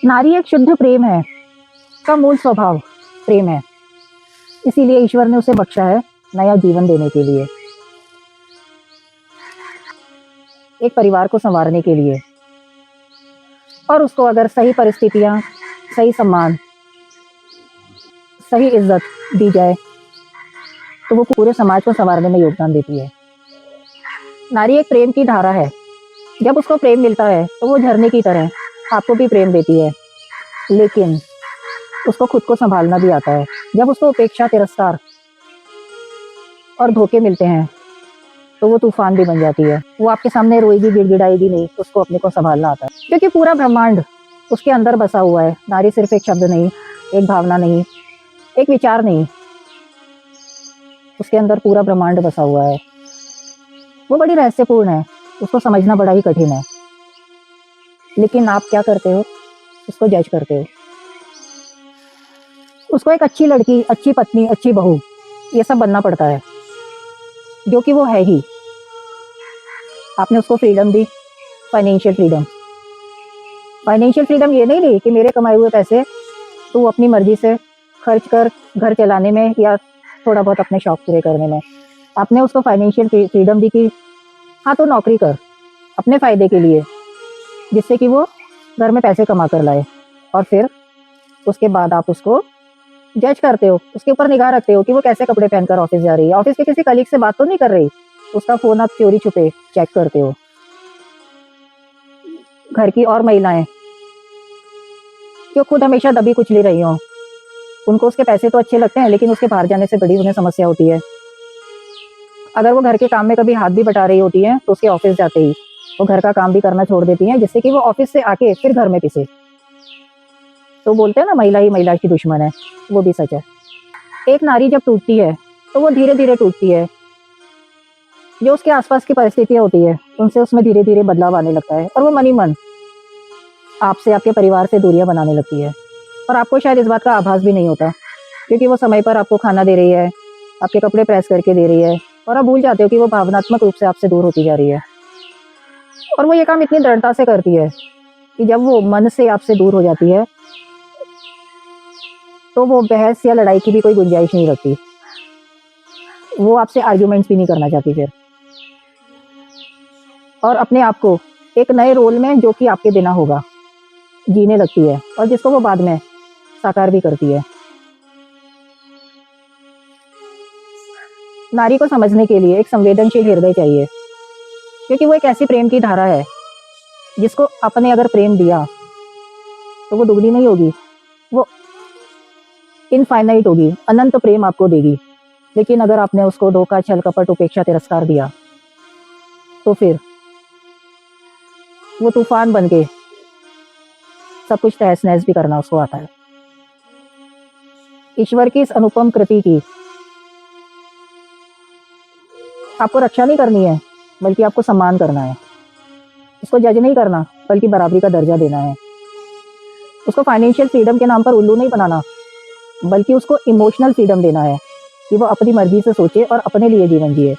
नारी एक शुद्ध प्रेम है, का मूल स्वभाव प्रेम है। इसीलिए ईश्वर ने उसे बख्शा है नया जीवन देने के लिए, एक परिवार को संवारने के लिए। और उसको अगर सही परिस्थितियां, सही सम्मान, सही इज्जत दी जाए तो वो पूरे समाज को संवारने में योगदान देती है। नारी एक प्रेम की धारा है। जब उसको प्रेम मिलता है तो वो झरने की तरह आपको भी प्रेम देती है, लेकिन उसको खुद को संभालना भी आता है। जब उसको उपेक्षा, तिरस्कार और धोखे मिलते हैं तो वो तूफान भी बन जाती है। वो आपके सामने रोएगी, गिड़गिड़ाएगी नहीं, उसको अपने को संभालना आता है, क्योंकि पूरा ब्रह्मांड उसके अंदर बसा हुआ है। नारी सिर्फ एक शब्द नहीं, एक भावना नहीं, एक विचार नहीं, उसके अंदर पूरा ब्रह्मांड बसा हुआ है। वो बड़ी रहस्यपूर्ण है, उसको समझना बड़ा ही कठिन है। लेकिन आप क्या करते हो? उसको जज करते हो। उसको एक अच्छी लड़की, अच्छी पत्नी, अच्छी बहू, ये सब बनना पड़ता है, जो कि वो है ही। आपने उसको फ्रीडम दी, फाइनेंशियल फ्रीडम। फाइनेंशियल फ्रीडम ये नहीं दी कि मेरे कमाए हुए पैसे तू अपनी मर्जी से खर्च कर, घर चलाने में या थोड़ा बहुत अपने शौक पूरे करने में। आपने उसको फाइनेंशियल फ्रीडम दी कि हाँ तो नौकरी कर अपने फायदे के लिए, जिससे कि वो घर में पैसे कमा कर लाए। और फिर उसके बाद आप उसको जज करते हो, उसके ऊपर निगाह रखते हो कि वो कैसे कपड़े पहनकर ऑफिस जा रही है। ऑफिस के किसी कलीग से बात तो नहीं कर रही, उसका फोन आप चोरी छुपे चेक करते हो। घर की और महिलाएं जो खुद हमेशा दबी कुचली रही हों, उनको उसके पैसे तो अच्छे लगते हैं, लेकिन उसके बाहर जाने से बड़ी उन्हें समस्या होती है। अगर वो घर के काम में कभी हाथ भी बटा रही होती हैं तो उसके ऑफिस जाते ही वो घर का काम भी करना छोड़ देती हैं, जिससे कि वो ऑफिस से आके फिर घर में पिसे। तो बोलते हैं ना, महिला ही महिला की दुश्मन है, वो भी सच है। एक नारी जब टूटती है तो वो धीरे धीरे टूटती है। जो उसके आसपास की परिस्थितियां होती है उनसे उसमें धीरे धीरे बदलाव आने लगता है, और वो मन ही मन आपसे, आपके परिवार से दूरियां बनाने लगती है। और आपको शायद इस बात का आभास भी नहीं होता, क्योंकि वो समय पर आपको खाना दे रही है, आपके कपड़े प्रेस करके दे रही है, और आप भूल जाते हो कि वो भावनात्मक रूप से आपसे दूर होती जा रही है। और वो ये काम इतनी दृढ़ता से करती है कि जब वो मन से आपसे दूर हो जाती है तो वो बहस या लड़ाई की भी कोई गुंजाइश नहीं रखती। वो आपसे आर्ग्यूमेंट्स भी नहीं करना चाहती फिर, और अपने आप को एक नए रोल में, जो कि आपके बिना होगा, जीने लगती है, और जिसको वो बाद में साकार भी करती है। नारी को समझने के लिए एक संवेदनशील हृदय चाहिए, क्योंकि वो एक ऐसी प्रेम की धारा है जिसको आपने अगर प्रेम दिया तो वो दुगनी नहीं होगी, वो इनफाइनाइट होगी, अनंत प्रेम आपको देगी। लेकिन अगर आपने उसको धोखा, छल, कपट, उपेक्षा, तिरस्कार दिया तो फिर वो तूफान बन के सब कुछ तहस नहस भी करना उसको आता है। ईश्वर की इस अनुपम कृति की आपको रक्षा नहीं करनी है, बल्कि आपको सम्मान करना है। उसको जज नहीं करना, बल्कि बराबरी का दर्जा देना है। उसको फाइनेंशियल फ्रीडम के नाम पर उल्लू नहीं बनाना, बल्कि उसको इमोशनल फ्रीडम देना है कि वो अपनी मर्जी से सोचे और अपने लिए जीवन जिए।